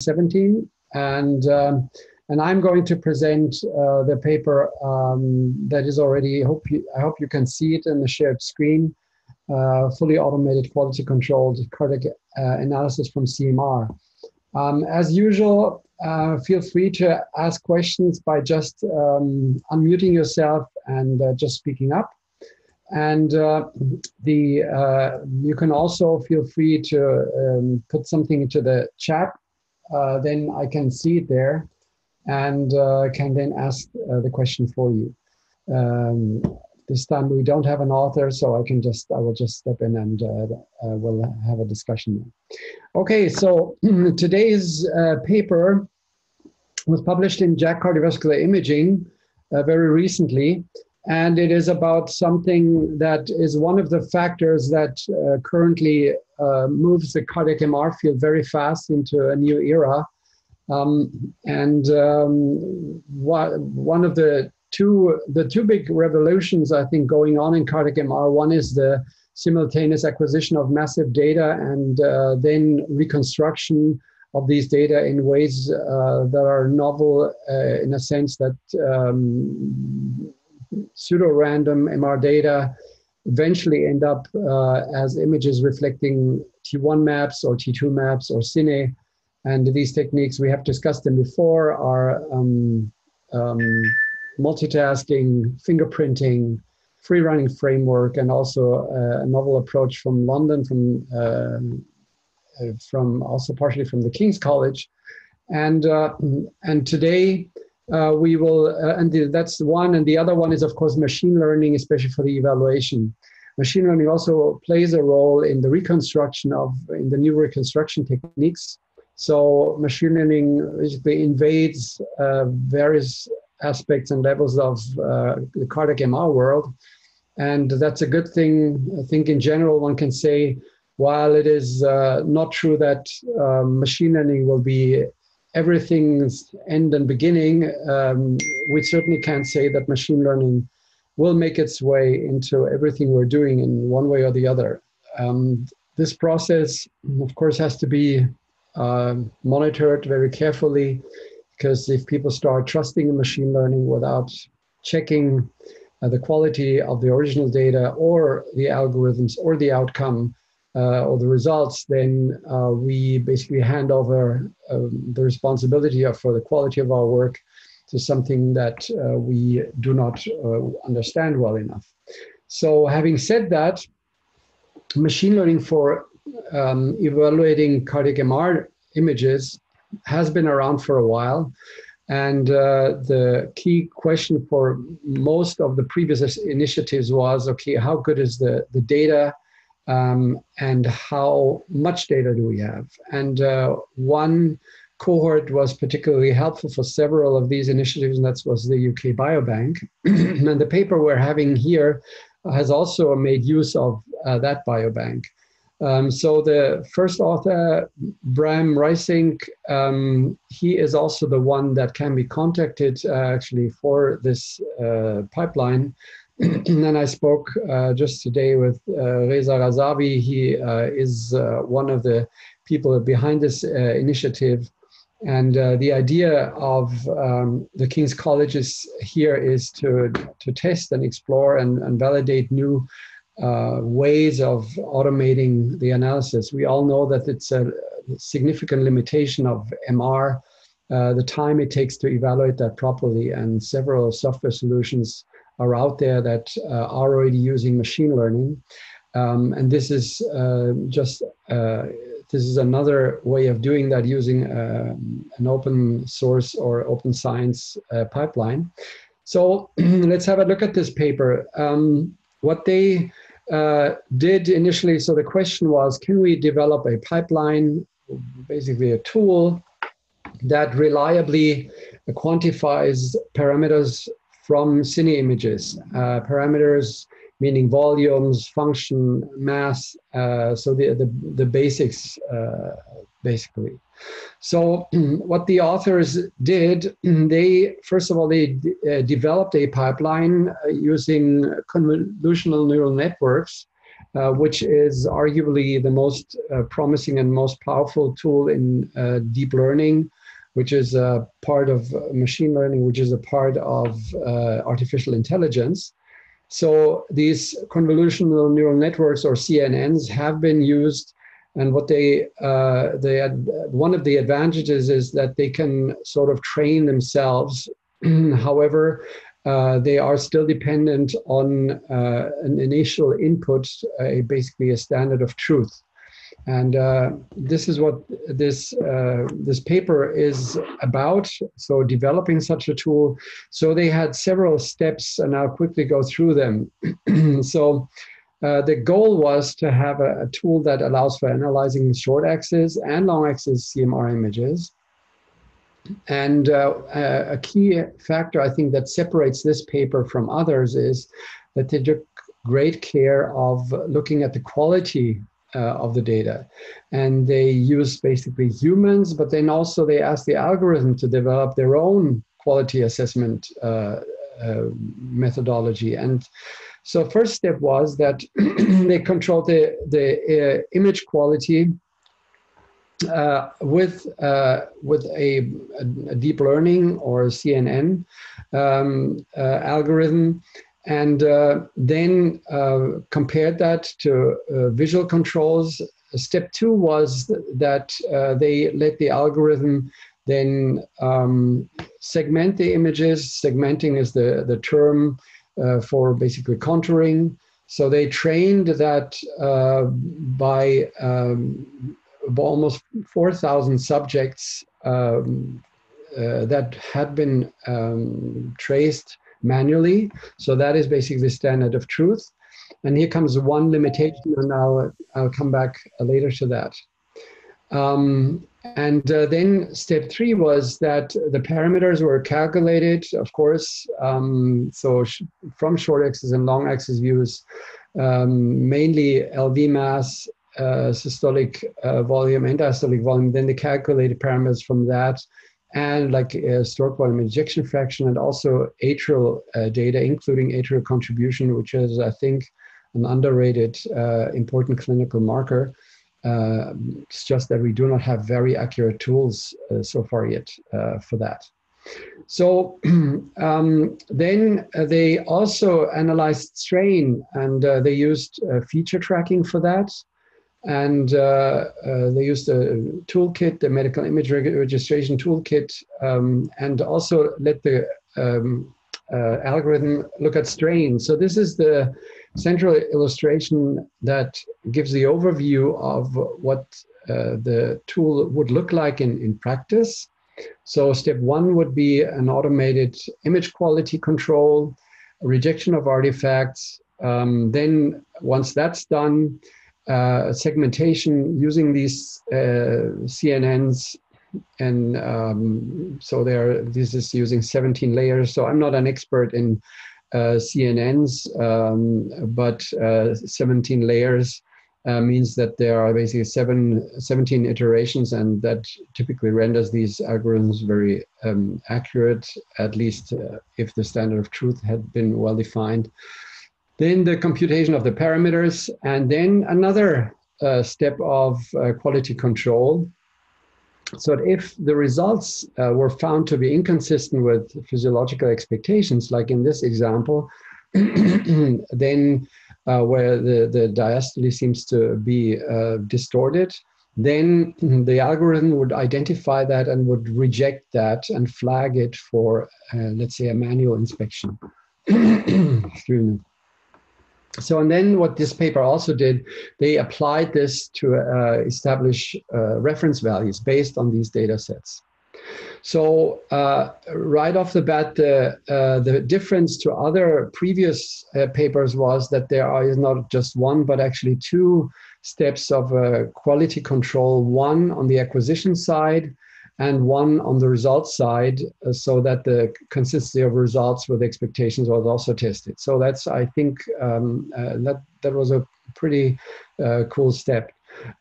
2017, and I'm going to present the paper that is already, I hope you can see it in the shared screen, fully automated quality controlled cardiac analysis from CMR. As usual, feel free to ask questions by just unmuting yourself and just speaking up. And you can also feel free to put something into the chat. Then I can see it there and can then ask the question for you. This time we don't have an author, so I will just step in and we'll have a discussion. Okay, so today's paper was published in JACC Cardiovascular Imaging very recently, and it is about something that is one of the factors that currently moves the cardiac MR field very fast into a new era. One of the two big revolutions, I think, going on in cardiac MR, one is the simultaneous acquisition of massive data and then reconstruction of these data in ways that are novel in a sense that pseudo-random MR data eventually end up as images reflecting T1 maps or T2 maps or cine. And these techniques, we have discussed them before, are multitasking, fingerprinting, free-running framework, and also a novel approach from London, from also partially from the King's College. And today we will, that's one, and the other one is of course machine learning, especially for the evaluation. Machine learning also plays a role in the reconstruction in the new reconstruction techniques. So machine learning basically invades various aspects and levels of the cardiac MR world. And that's a good thing. I think in general, one can say, while it is not true that machine learning will be everything's end and beginning, we certainly can't say that machine learning will make its way into everything we're doing in one way or the other. This process, of course, has to be monitored very carefully, because if people start trusting in machine learning without checking the quality of the original data or the algorithms or the outcome or the results, then we basically hand over the responsibility for the quality of our work to something that we do not understand well enough. So having said that, machine learning for evaluating cardiac MR images has been around for a while. And the key question for most of the previous initiatives was, okay, how good is the data and how much data do we have? And one cohort was particularly helpful for several of these initiatives, and that was the UK Biobank. And the paper we're having here has also made use of that biobank. So the first author, Bram Ruijsink, he is also the one that can be contacted actually for this pipeline. And I spoke just today with Reza Razavi. He is one of the people behind this initiative. And the idea of the King's College here is to test and explore and validate new ways of automating the analysis. We all know that it's a significant limitation of MR, the time it takes to evaluate that properly, and several software solutions are out there that are already using machine learning. And this is this is another way of doing that using an open source or open science pipeline. So let's have a look at this paper. What they did initially, so the question was, can we develop a pipeline, basically a tool that reliably quantifies parameters from cine images, parameters meaning volumes, function, mass, so the basics, basically. So what the authors did, first of all, they developed a pipeline using convolutional neural networks which is arguably the most promising and most powerful tool in deep learning, which is a part of machine learning, which is a part of artificial intelligence. So these convolutional neural networks, or CNNs, have been used, and what one of the advantages is that they can sort of train themselves. However, they are still dependent on an initial input, basically a standard of truth. And this is what this paper is about. So developing such a tool. So they had several steps, and I'll quickly go through them. So the goal was to have a tool that allows for analyzing short axis and long axis CMR images. And a key factor, I think, that separates this paper from others is that they took great care of looking at the quality of the data. And they used basically humans, but then also they asked the algorithm to develop their own quality assessment methodology. And so first step was that they controlled the image quality with a deep learning or CNN algorithm, and then compared that to visual controls. Step two was that they let the algorithm then segment the images. Segmenting is the term for basically contouring. So they trained that by almost 4,000 subjects that had been traced manually. So that is basically the standard of truth. And here comes one limitation, and I'll come back later to that. Then step three was that the parameters were calculated, of course. So from short axis and long axis views, mainly LV mass, systolic volume and diastolic volume, then the calculated parameters from that, and like stroke volume ejection fraction, and also atrial data, including atrial contribution, which is, I think, an underrated important clinical marker. It's just that we do not have very accurate tools so far yet for that. So then they also analyzed strain, and they used feature tracking for that. And they used a toolkit, the medical image registration toolkit, and also let the algorithm look at strain. So this is the central illustration that gives the overview of what the tool would look like in practice. So step one would be an automated image quality control, rejection of artifacts. Then once that's done, segmentation using these CNNs, and so this is using 17 layers. So I'm not an expert in CNNs, but 17 layers means that there are basically 17 iterations, and that typically renders these algorithms very accurate, at least if the standard of truth had been well defined. Then the computation of the parameters, and then another step of quality control. So if the results were found to be inconsistent with physiological expectations, like in this example, then where the diastole seems to be distorted, then the algorithm would identify that and would reject that and flag it for, let's say, a manual inspection. Excuse me. So, and then what this paper also did, they applied this to establish reference values based on these data sets. So right off the bat, the difference to other previous papers was that there is not just one, but actually two steps of quality control, one on the acquisition side and one on the results side, so that the consistency of results with expectations was also tested. So that's, I think, that was a pretty cool step.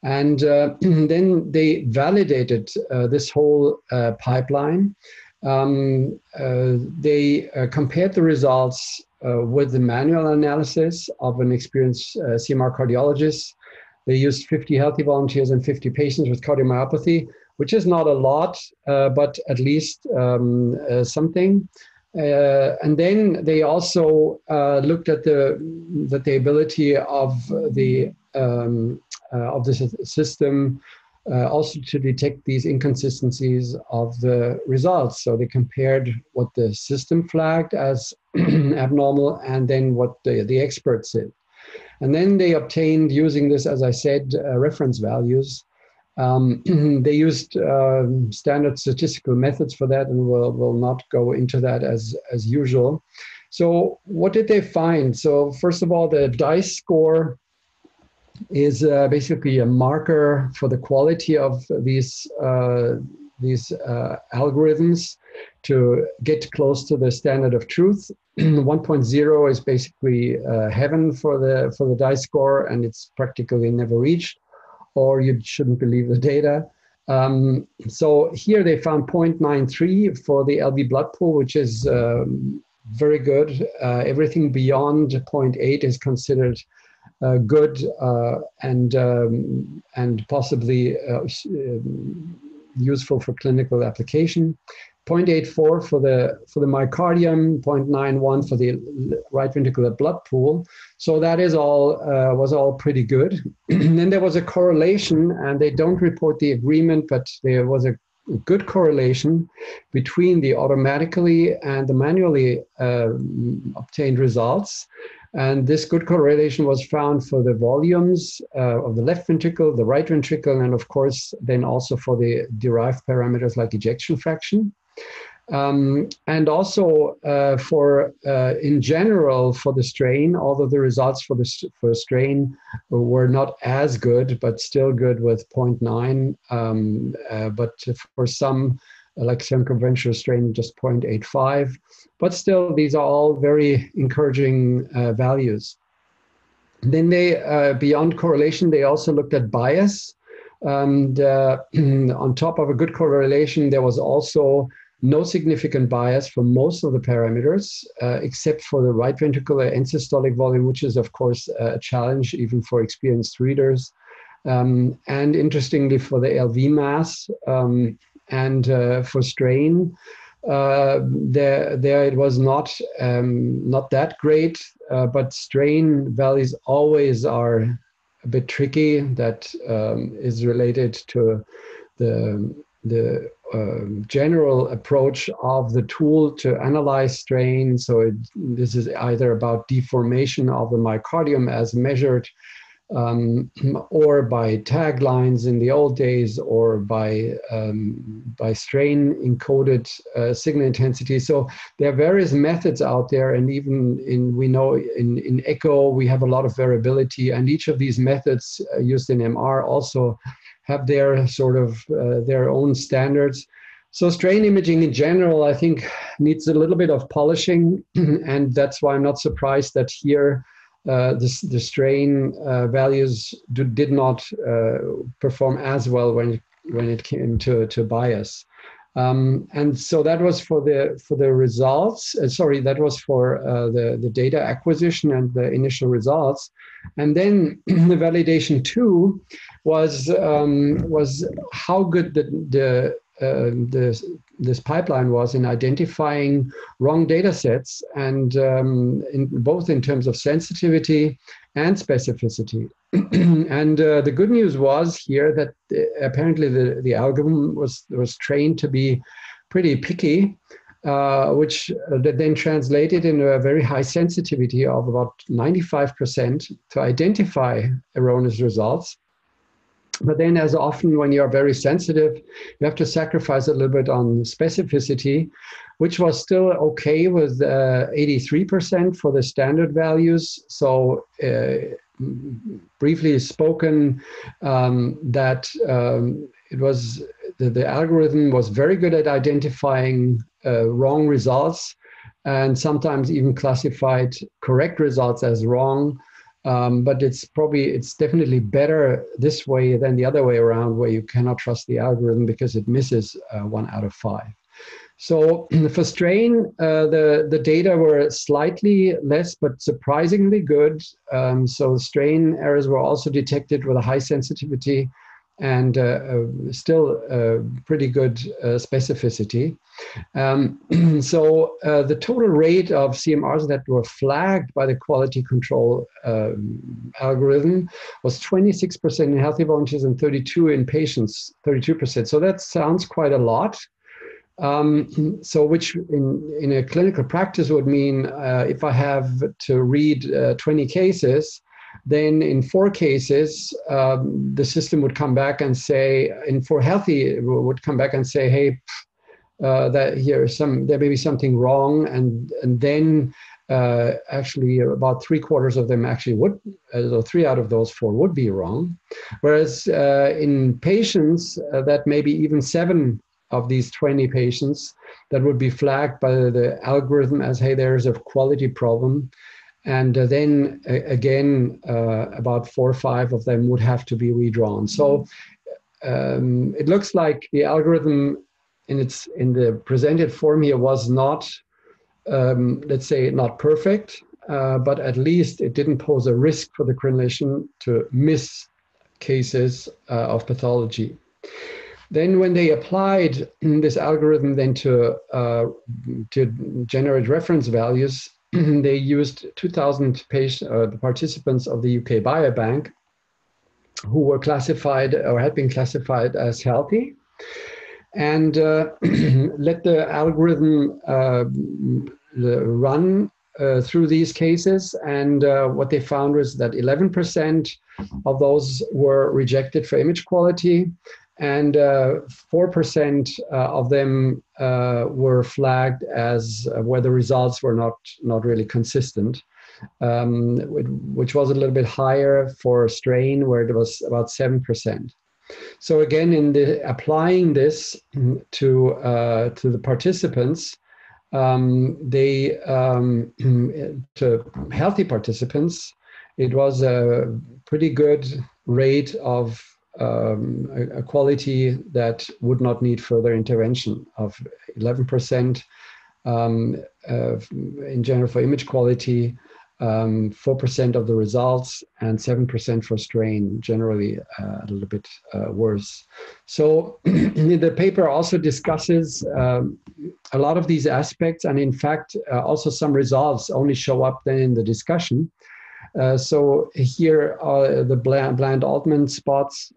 And then they validated this whole pipeline. They compared the results with the manual analysis of an experienced CMR cardiologist. They used 50 healthy volunteers and 50 patients with cardiomyopathy, which is not a lot, but at least something. And then they also looked at the ability of the system also to detect these inconsistencies of the results. So they compared what the system flagged as abnormal and then what the experts said. And then they obtained, using this, as I said, reference values. They used standard statistical methods for that, and we'll not go into that as usual. So what did they find? So first of all, the DICE score is basically a marker for the quality of these algorithms to get close to the standard of truth. 1.0 is basically heaven for the DICE score, and it's practically never reached, or you shouldn't believe the data. So here they found 0.93 for the LV blood pool, which is very good. Everything beyond 0.8 is considered good and possibly useful for clinical application. 0.84 for the myocardium, 0.91 for the right ventricular blood pool. So that is all was all pretty good. Then there was a correlation, and they don't report the agreement, but there was a good correlation between the automatically and the manually obtained results. And this good correlation was found for the volumes of the left ventricle, the right ventricle, and of course, then also for the derived parameters like ejection fraction. And also for, in general, for the strain, although the results for strain were not as good, but still good with 0.9. But for some, like some conventional strain, just 0.85. But still, these are all very encouraging values. Then they, beyond correlation, they also looked at bias. And on top of a good correlation, there was also no significant bias for most of the parameters, except for the right ventricular end systolic volume, which is, of course, a challenge even for experienced readers. And interestingly, for the LV mass and for strain, there it was not that great, but strain values always are a bit tricky. That is related to the general approach of the tool to analyze strain. So this is either about deformation of the myocardium as measured, or by taglines in the old days, or by strain encoded signal intensity. So there are various methods out there, and even we know in echo we have a lot of variability, and each of these methods used in MR also have their sort of their own standards. So strain imaging in general, I think, needs a little bit of polishing, and that's why I'm not surprised that here the strain values did not perform as well when it came to bias. And so that was for the results. Sorry, that was for the data acquisition and the initial results. And then the validation 2 was how good this pipeline was in identifying wrong data sets, and both in terms of sensitivity and specificity. And the good news was here that apparently the algorithm was trained to be pretty picky, which then translated into a very high sensitivity of about 95% to identify erroneous results. But then, as often when you're very sensitive, you have to sacrifice a little bit on specificity, which was still okay with 83% for the standard values. So briefly spoken, that it was the algorithm was very good at identifying wrong results, and sometimes even classified correct results as wrong. But it's definitely better this way than the other way around, where you cannot trust the algorithm because it misses 1 out of 5. So for strain, the data were slightly less, but surprisingly good. So strain errors were also detected with a high sensitivity and still pretty good specificity. So the total rate of CMRs that were flagged by the quality control algorithm was 26% in healthy volunteers and 32% in patients, 32%. So that sounds quite a lot. So which in a clinical practice would mean if I have to read 20 cases, then in 4 cases, the system would come back and say, in 4 healthy, would come back and say, hey, that there may be something wrong, and then actually about 3/4 of them actually would, so 3 out of those 4 would be wrong. Whereas in patients, that maybe even 7 of these 20 patients that would be flagged by the algorithm as, hey, there's a quality problem. And then again, about 4 or 5 of them would have to be redrawn. So it looks like the algorithm in the presented form here was not, let's say, not perfect, but at least it didn't pose a risk for the clinician to miss cases of pathology. Then when they applied this algorithm then to generate reference values, they used 2,000 participants of the UK Biobank who were classified or had been classified as healthy, and let the algorithm run through these cases. And what they found was that 11% of those were rejected for image quality, and 4% of them were flagged as where the results were not really consistent, which was a little bit higher for strain, where it was about 7%. So again, applying this to the participants, to healthy participants, it was a pretty good rate of a quality that would not need further intervention, of 11% in general for image quality, 4% of the results, and 7% for strain, generally a little bit worse. So the paper also discusses a lot of these aspects, and in fact, also some results only show up then in the discussion. So here are the Bland-Altman plots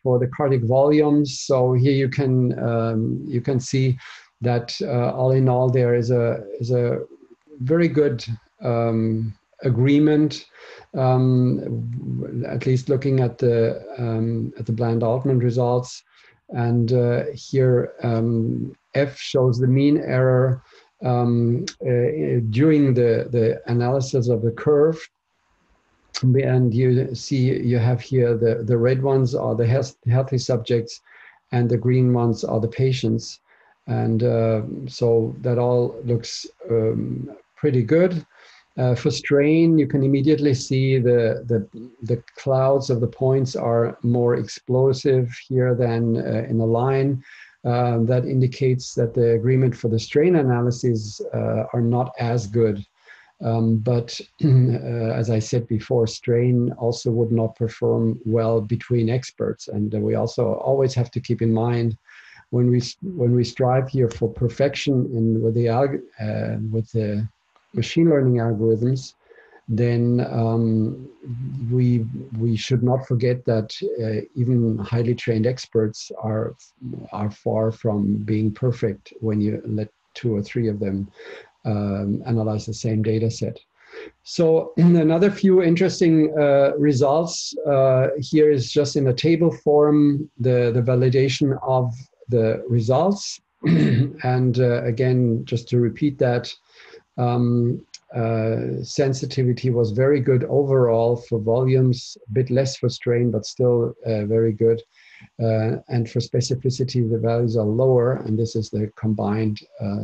for the cardiac volumes. So here you can see that all in all there is a very good agreement, at least looking at the Bland-Altman results. And here F shows the mean error during the analysis of the curve. And you see you have here the red ones are the healthy subjects, and the green ones are the patients. And so that all looks pretty good. For strain, you can immediately see the clouds of the points are more explosive here than in a line. That indicates that the agreement for the strain analyses are not as good. But as I said before, strain also would not perform well between experts. And we also always have to keep in mind, when we strive here for perfection with the machine learning algorithms, then we should not forget that even highly trained experts are far from being perfect when you let 2 or 3 of them analyze the same data set. So another few interesting results here is just in a table form, the validation of the results. And again, just to repeat that, sensitivity was very good overall for volumes, a bit less for strain, but still very good. And for specificity, the values are lower, and this is the combined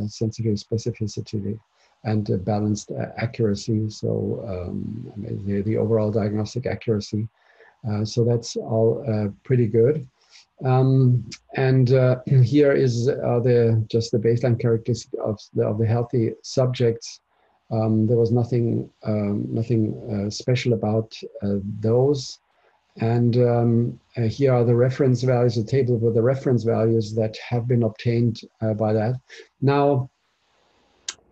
sensitivity, specificity, and balanced accuracy. So the overall diagnostic accuracy. So that's all pretty good. Here is just the baseline characteristic of the healthy subjects. There was nothing special about those. And here are the reference values, a table with the reference values that have been obtained by that. Now,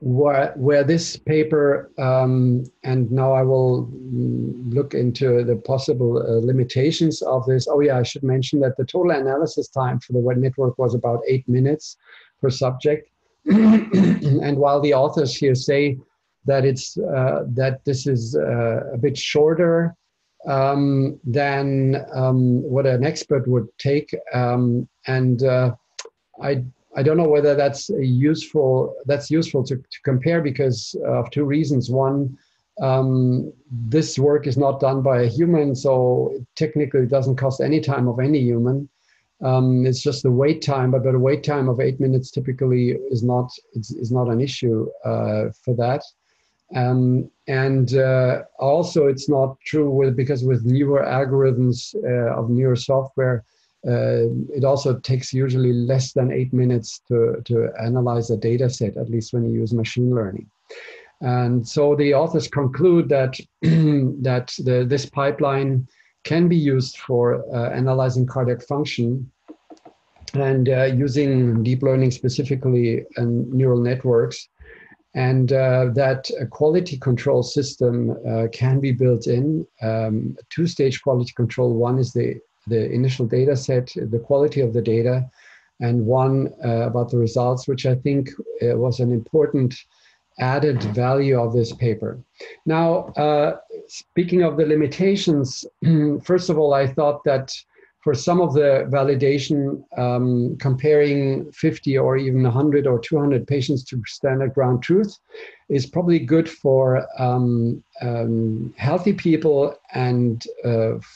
where this paper, and now I will look into the possible limitations of this. Oh yeah, I should mention that the total analysis time for the web network was about 8 minutes per subject. And while the authors here say that this is a bit shorter than what an expert would take, I don't know whether that's useful to compare because of two reasons. One, this work is not done by a human, so technically it doesn't cost any time of any human. It's just the wait time, but a wait time of 8 minutes typically is not an issue for that. Also, it's not true because with newer algorithms of newer software, it also takes usually less than 8 minutes to analyze a data set, at least when you use machine learning. And so the authors conclude that this pipeline can be used for analyzing cardiac function and using deep learning specifically and neural networks, and that a quality control system can be built in, two-stage quality control. One is the initial data set, the quality of the data, and one about the results, which I think was an important added value of this paper. Now, speaking of the limitations, first of all, I thought that for some of the validation, comparing 50 or even 100 or 200 patients to standard ground truth is probably good for healthy people and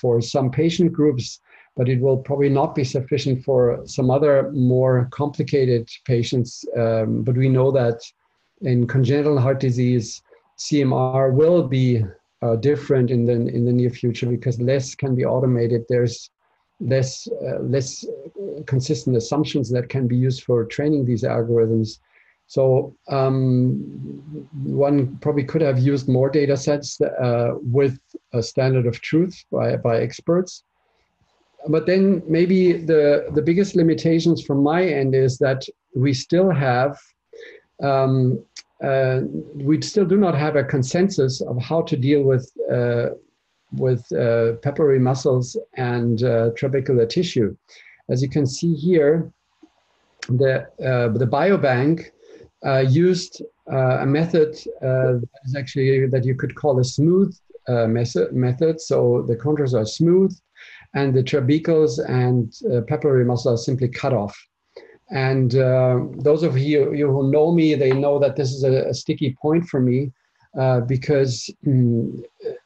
for some patient groups, but it will probably not be sufficient for some other more complicated patients. But we know that in congenital heart disease, CMR will be different in the near future because less can be automated. There's less consistent assumptions that can be used for training these algorithms. So one probably could have used more data sets with a standard of truth by experts. But then maybe the biggest limitations from my end is that we still have we still do not have a consensus of how to deal with papillary muscles and trabecular tissue. As you can see here, the biobank used a method that is actually that you could call a smooth method. So the contours are smooth, and the trabecals and papillary muscles are simply cut off. And those of you who know me, they know that this is a sticky point for me. Because,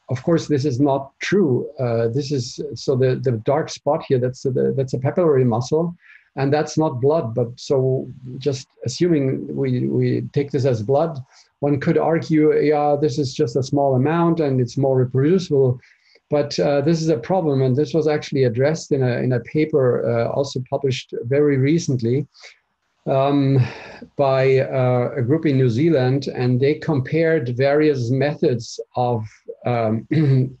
of course, this is not true. This is so the dark spot here. That's a papillary muscle, and that's not blood. But so, just assuming we take this as blood, one could argue, yeah, this is just a small amount and it's more reproducible. But this is a problem, and this was actually addressed in a paper also published very recently. By a group in New Zealand, and they compared various methods of, and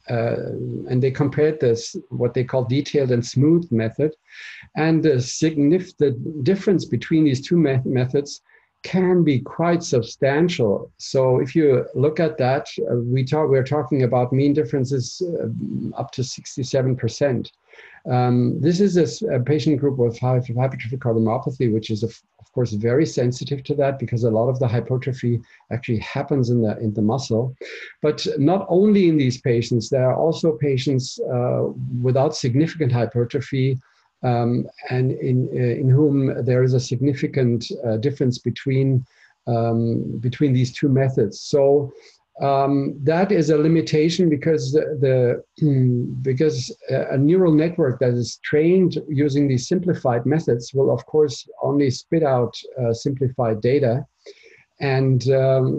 they compared this, what they call detailed and smooth method, and the significant difference between these two methods can be quite substantial. So if you look at that, we're talking about mean differences up to 67%. This is a patient group with hypertrophic cardiomyopathy, which is of course very sensitive to that because a lot of the hypertrophy actually happens in the muscle. But not only in these patients, there are also patients without significant hypertrophy, and in whom there is a significant difference between these two methods. So that is a limitation because because a neural network that is trained using these simplified methods will of course only spit out simplified data, and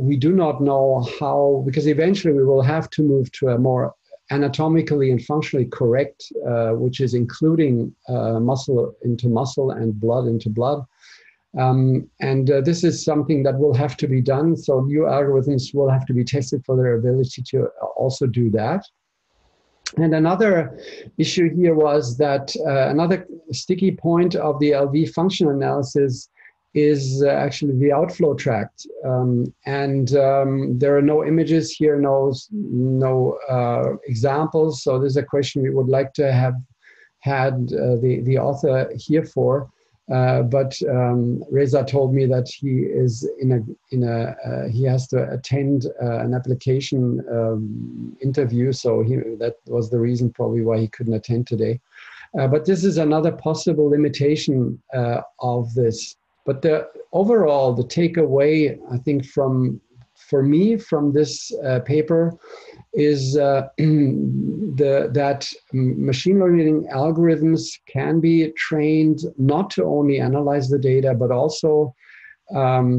we do not know how, because eventually we will have to move to a more anatomically and functionally correct, which is including muscle into muscle and blood into blood. This is something that will have to be done. So new algorithms will have to be tested for their ability to also do that. And another issue here was that another sticky point of the LV function analysis is actually the outflow tract. There are no images here, no examples. So this is a question we would like to have had the author here for. But Reza told me that he is he has to attend an application interview, so that was the reason probably why he couldn't attend today. But this is another possible limitation of this. But overall, the takeaway, I think, for me from this paper is that machine learning algorithms can be trained not to only analyze the data, but also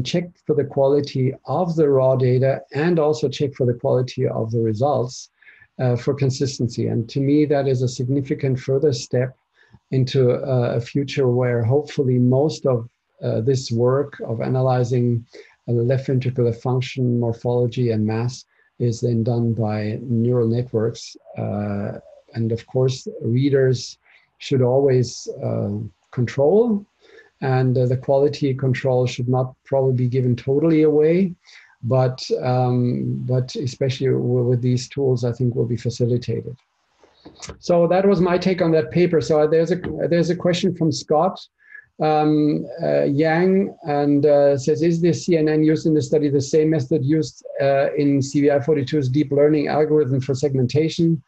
check for the quality of the raw data and also check for the quality of the results for consistency. And to me, that is a significant further step into a future where hopefully most of this work of analyzing left ventricular function, morphology, and mass is then done by neural networks. And of course, readers should always control, and the quality control should not probably be given totally away, but especially with these tools, I think will be facilitated. So that was my take on that paper. So there's a question from Scott Yang, and says, is the CNN used in the study the same method used in CVI42's deep learning algorithm for segmentation?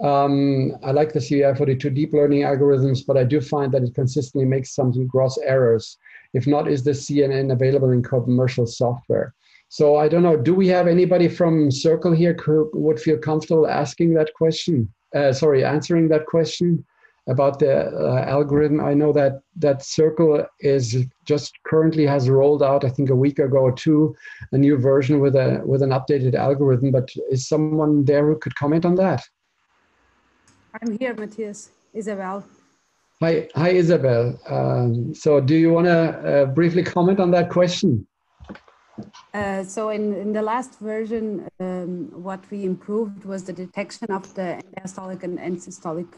I like the CVI42 deep learning algorithms, but I do find that it consistently makes some gross errors. If not, is the CNN available in commercial software? So I don't know, do we have anybody from Circle here who would feel comfortable asking that question? Answering that question about the algorithm. I know that Circle is just currently has rolled out, I think a week ago or two, a new version with an updated algorithm, but is someone there who could comment on that? I'm here, Matthias. Isabel. Hi, Isabel. So do you want to briefly comment on that question? So in the last version, what we improved was the detection of the diastolic and end-systolic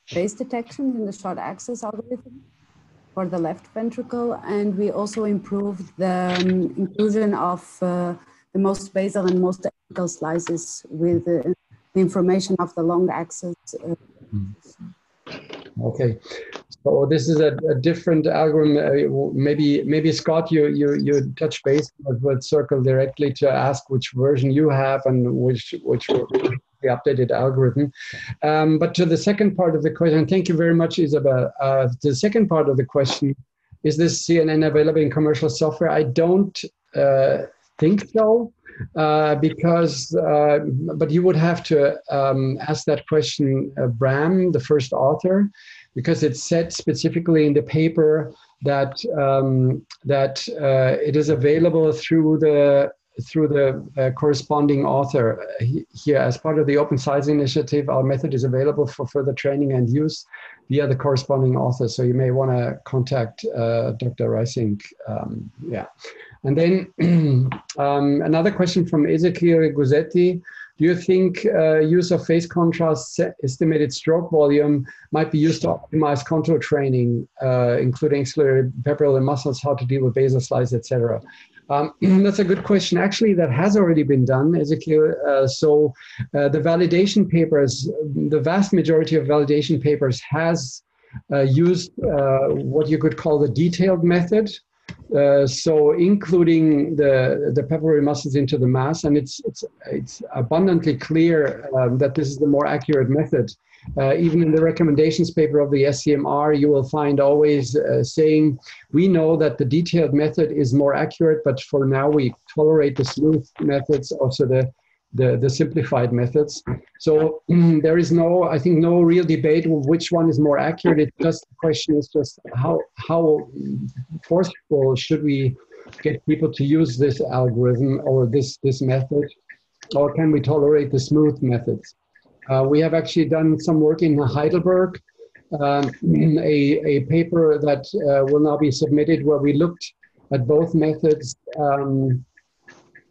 phase detection in the short axis algorithm for the left ventricle. And we also improved the inclusion of the most basal and most apical slices with the information of the long axis. Okay, so this is a different algorithm. Maybe Scott, you touch base with Circle directly to ask which version you have and which will be the updated algorithm. But to the second part of the question, thank you very much, Isabel. The second part of the question, is this CNN available in commercial software? I don't think so. But you would have to ask that question, Bram, the first author, because it said specifically in the paper that it is available through the corresponding author. Here, as part of the Open Science Initiative, our method is available for further training and use via the corresponding author. So you may want to contact Dr. Ruijsink. Yeah. And then another question from Ezekiel Guzzetti. Do you think use of phase contrast estimated stroke volume might be used to optimize contour training, including axillary pectoral muscles, how to deal with basal slice, etc.? That's a good question. Actually, that has already been done, Ezekiel. The validation papers, the vast majority of validation papers has used what you could call the detailed method. So including the peppery muscles into the mass, and it's abundantly clear that this is the more accurate method. Even in the recommendations paper of the CMR, you will find always saying, we know that the detailed method is more accurate, but for now we tolerate the smooth methods, also the simplified methods. So there is I think no real debate of which one is more accurate. It's just the question is just how forceful should we get people to use this algorithm or this method, or can we tolerate the smooth methods? We have actually done some work in Heidelberg, a paper that will now be submitted where we looked at both methods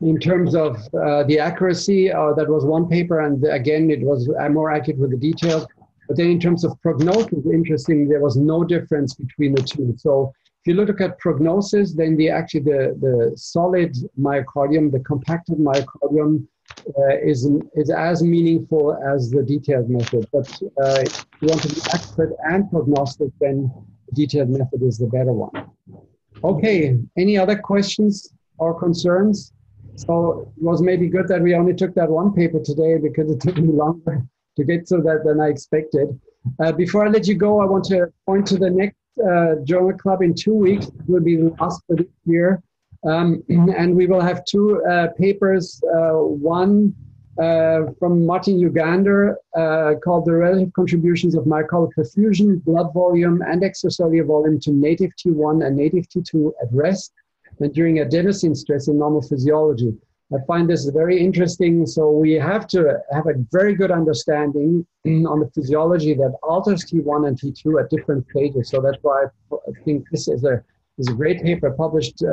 in terms of the accuracy. That was one paper, and again, it was more accurate with the details. But then in terms of prognosis, interesting, there was no difference between the two. So if you look at prognosis, then the solid myocardium, the compacted myocardium, is as meaningful as the detailed method. But if you want to be accurate and prognostic, then the detailed method is the better one. Okay, any other questions or concerns? So it was maybe good that we only took that one paper today because it took me longer to get to that than I expected. Before I let you go, I want to point to the next journal club in 2 weeks. It will be the last for this year. And we will have two papers, one from Martin Ugander called The Relative Contributions of Myocardial Perfusion, Blood Volume and Extracellular Volume to Native T1 and Native T2 at rest and during adenosine stress in normal physiology. I find this very interesting. So we have to have a very good understanding on the physiology that alters T1 and T2 at different stages. So that's why I think this is a great paper published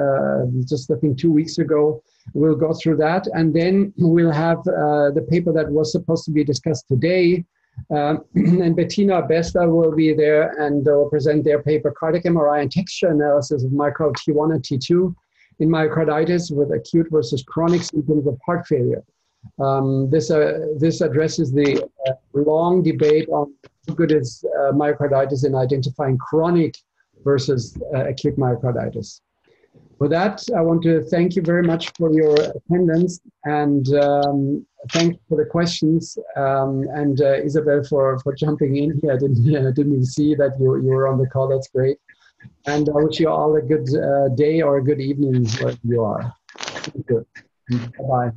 just, I think, 2 weeks ago. We'll go through that. And then we'll have the paper that was supposed to be discussed today. And Bettina Bester will be there and will present their paper, Cardiac MRI and Texture Analysis of Myocardial T1 and T2 in myocarditis with acute versus chronic symptoms of heart failure. This addresses the long debate on how good is myocarditis in identifying chronic versus acute myocarditis. With that, I want to thank you very much for your attendance and thank you for the questions and Isabel for jumping in here. I didn't even see that you were on the call. That's great. And I wish you all a good day or a good evening wherever you are. Thank you. Bye-bye.